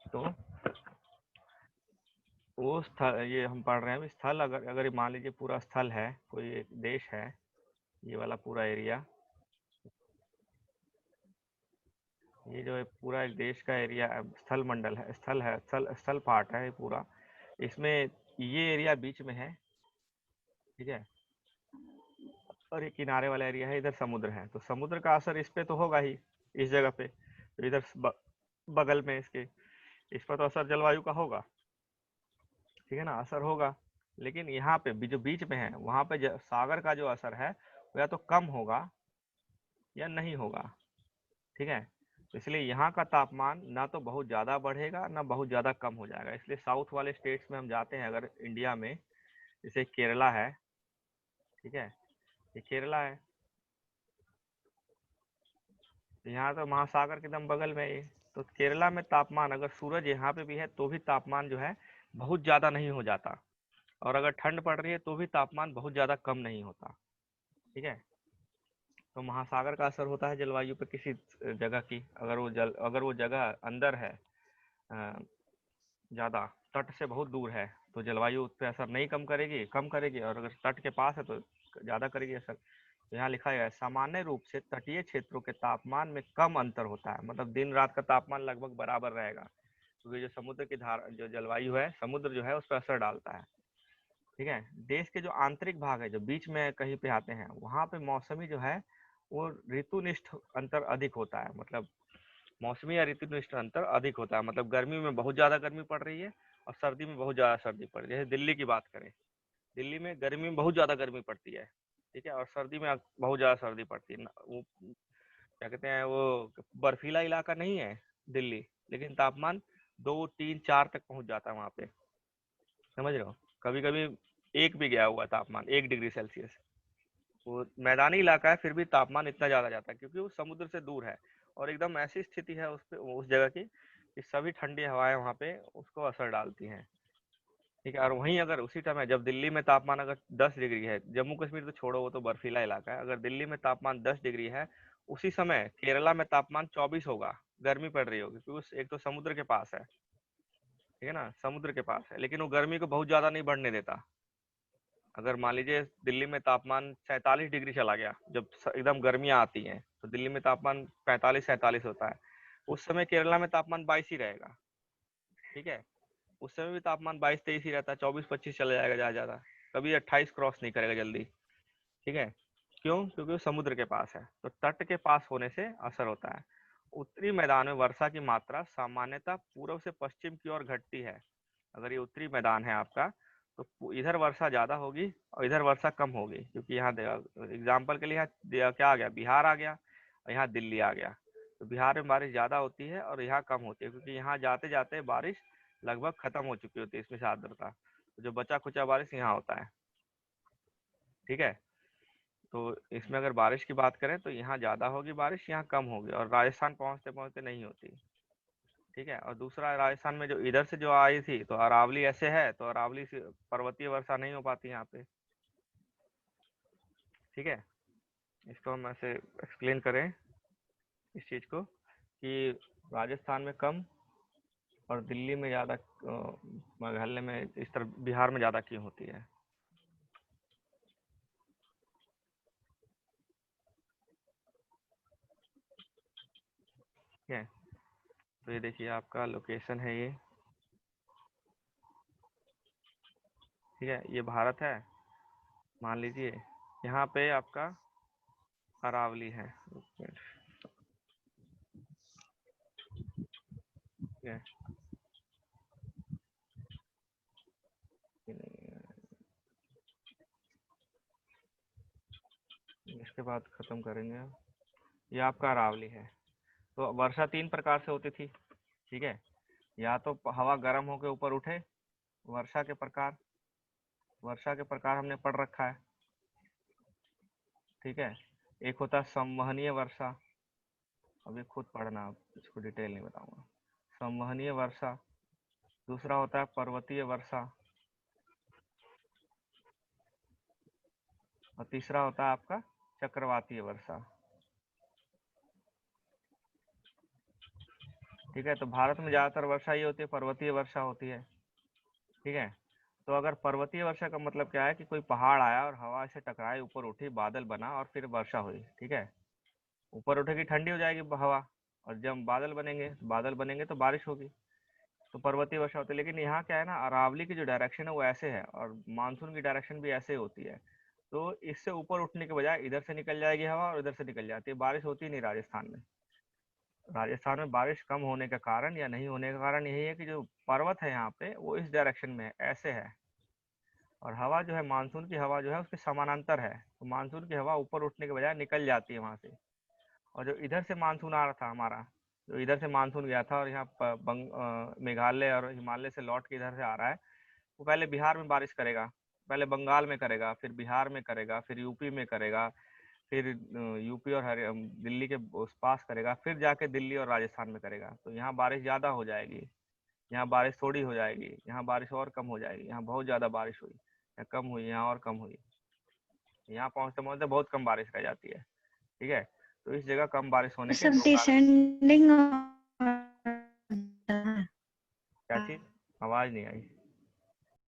तो वो स्थल, ये हम पढ़ रहे हैं स्थल, अगर अगर मान लीजिए पूरा स्थल है, कोई एक देश है, ये वाला पूरा एरिया, ये जो है पूरा एक देश का एरिया स्थल मंडल है, स्थल स्थल पार्ट है ये पूरा। इसमें ये एरिया बीच में है, ठीक है, और ये किनारे वाला एरिया है, इधर समुद्र है, तो समुद्र का असर इस पे तो होगा ही, इस जगह पे, तो इधर बगल में इसके, इस पर तो असर जलवायु का होगा, ठीक है ना, असर होगा। लेकिन यहाँ पे जो बीच में है वहां पे सागर का जो असर है वो या तो कम होगा या नहीं होगा, ठीक है। तो इसलिए यहाँ का तापमान ना तो बहुत ज़्यादा बढ़ेगा ना बहुत ज़्यादा कम हो जाएगा, इसलिए साउथ वाले स्टेट्स में हम जाते हैं अगर इंडिया में, जैसे केरला है, ठीक है, ये केरला है, तो यहाँ तो महासागर के एकदम बगल में है ये, तो केरला में तापमान अगर सूरज यहाँ पे भी है तो भी तापमान जो है बहुत ज़्यादा नहीं हो जाता, और अगर ठंड पड़ रही है तो भी तापमान बहुत ज़्यादा कम नहीं होता, ठीक है। तो महासागर का असर होता है जलवायु पे किसी जगह की, अगर वो जगह अंदर है, ज़्यादा तट से बहुत दूर है, तो जलवायु उस पर असर नहीं कम करेगी, और अगर तट के पास है तो ज़्यादा करेगी असर। तो यहाँ लिखा है सामान्य रूप से तटीय क्षेत्रों के तापमान में कम अंतर होता है, मतलब दिन रात का तापमान लगभग बराबर रहेगा, क्योंकि जो समुद्र की धारा, जो जलवायु है, समुद्र जो है उस पर असर डालता है, ठीक है। देश के जो आंतरिक भाग है, जो बीच में कहीं पे आते हैं, वहाँ पे मौसमी जो है वो ऋतुनिष्ठ अंतर अधिक होता है, मतलब मौसमी या ऋतुनिष्ठ अंतर अधिक होता है, मतलब गर्मी में बहुत ज़्यादा गर्मी पड़ रही है और सर्दी में बहुत ज़्यादा सर्दी पड़ रही है। जैसे दिल्ली की बात करें, दिल्ली में गर्मी में बहुत ज़्यादा गर्मी पड़ती है, ठीक है, और सर्दी में बहुत ज़्यादा सर्दी पड़ती है, वो क्या कहते हैं, वो बर्फीला इलाका नहीं है दिल्ली, लेकिन तापमान 2 3 4 तक पहुंच जाता है वहाँ पे, समझ रहे हो, कभी कभी एक भी गया हुआ तापमान 1 डिग्री सेल्सियस। वो मैदानी इलाका है फिर भी तापमान इतना ज़्यादा जाता है, क्योंकि वो समुद्र से दूर है, और एकदम ऐसी स्थिति है उस पे, उस जगह की, कि सभी ठंडी हवाएं वहाँ पे उसको असर डालती हैं, ठीक है। और वहीं अगर उसी टाइम है जब दिल्ली में तापमान अगर 10 डिग्री है, जम्मू कश्मीर तो छोड़ो, वो तो बर्फीला इलाका है, अगर दिल्ली में तापमान 10 डिग्री है, उसी समय केरला में तापमान 24 होगा, गर्मी पड़ रही होगी, क्योंकि एक तो समुद्र के पास है, ठीक है ना, समुद्र के पास है, लेकिन वो गर्मी को बहुत ज़्यादा नहीं बढ़ने देता। अगर मान लीजिए दिल्ली में तापमान 47 डिग्री चला गया, जब एकदम गर्मियाँ आती हैं तो दिल्ली में तापमान 45 47 होता है, उस समय केरला में तापमान 22 ही रहेगा, ठीक है। उस समय भी तापमान 22 23 ही रहता है, 24 25 चला जाएगा ज़्यादा ज़्यादा, कभी 28 क्रॉस नहीं करेगा जल्दी, ठीक है। क्यों? क्योंकि वो समुद्र के पास है, तो तट के पास होने से असर होता है। उत्तरी मैदान में वर्षा की मात्रा सामान्यतः पूर्व से पश्चिम की ओर घटती है। अगर ये उत्तरी मैदान है आपका, तो इधर वर्षा ज़्यादा होगी और इधर वर्षा कम होगी, क्योंकि यहाँ एग्जाम्पल के लिए यहाँ क्या आ गया, बिहार आ गया, और यहाँ दिल्ली आ गया, तो बिहार में बारिश ज़्यादा होती है और यहाँ कम होती है, क्योंकि यहाँ जाते जाते बारिश लगभग खत्म हो चुकी होती है, इसमें से आर्द्रता, तो जो बचा खुचा बारिश यहाँ होता है, ठीक है। तो इसमें अगर बारिश की बात करें तो यहाँ ज़्यादा होगी बारिश, यहाँ कम होगी, और राजस्थान पहुँचते पहुँचते नहीं होती, ठीक है। और दूसरा, राजस्थान में जो इधर से जो आई थी, तो अरावली ऐसे है, तो अरावली से पर्वतीय वर्षा नहीं हो पाती यहाँ पे, ठीक है। इसको हम ऐसे एक्सप्लेन करें इस चीज़ को, कि राजस्थान में कम और दिल्ली में ज़्यादा, मेघालय में, इस तरह बिहार में ज़्यादा क्यों होती है, ठीक है। तो ये देखिए आपका लोकेशन है ये, ठीक है, ये भारत है, मान लीजिए यहाँ पे आपका अरावली है, ठीक है, इसके बाद ख़त्म करेंगे। ये आपका अरावली है। तो वर्षा 3 प्रकार से होती थी, ठीक है, या तो हवा गर्म होकर ऊपर उठे, वर्षा के प्रकार, वर्षा के प्रकार हमने पढ़ रखा है, ठीक है। एक होता है संवहनीय वर्षा, अभी खुद पढ़ना, इसको डिटेल नहीं बताऊंगा, संवहनीय वर्षा। दूसरा होता है पर्वतीय वर्षा, और तीसरा होता है आपका चक्रवातीय वर्षा, ठीक है। तो भारत में ज्यादातर वर्षा ये होती है, पर्वतीय वर्षा होती है। ठीक है। तो अगर पर्वतीय वर्षा का मतलब क्या है कि कोई पहाड़ आया और हवा से टकराई, ऊपर उठी, बादल बना और फिर वर्षा हुई। ठीक है। ऊपर उठेगी ठंडी हो जाएगी हवा, और जब बादल बनेंगे तो बारिश होगी। तो पर्वतीय वर्षा होती है। लेकिन यहाँ क्या है ना, अरावली की जो डायरेक्शन है वो ऐसे है, और मानसून की डायरेक्शन भी ऐसे होती है। तो इससे ऊपर उठने के बजाय इधर से निकल जाएगी हवा और इधर से निकल जाती है, बारिश होती नहीं राजस्थान में। राजस्थान में बारिश कम होने का कारण या नहीं होने का कारण यही है कि जो पर्वत है यहाँ पे वो इस डायरेक्शन में है, ऐसे है। और हवा जो है, मानसून की हवा जो है उसके समानांतर है, तो मानसून की हवा ऊपर उठने के बजाय निकल जाती है वहां से। और जो इधर से मानसून आ रहा था हमारा, जो इधर से मानसून गया था और यहाँ मेघालय और हिमालय से लौट के इधर से आ रहा है, वो पहले बिहार में बारिश करेगा, पहले बंगाल में करेगा, फिर बिहार में करेगा, फिर यूपी में करेगा, फिर यूपी और दिल्ली के उस पास करेगा, फिर जाके दिल्ली और राजस्थान में करेगा। तो यहाँ बारिश ज़्यादा हो जाएगी, यहाँ बारिश थोड़ी हो जाएगी, यहाँ बारिश और कम हो जाएगी, यहाँ बहुत ज़्यादा बारिश हुई, यहाँ कम हुई, यहाँ और कम हुई, यहाँ पहुँचते पहुँचते बहुत कम बारिश रह जाती है। ठीक है। तो इस जगह कम बारिश होने के सब दो कारण। डिसेंडिंग क्या चीज़? आवाज़ नहीं आई।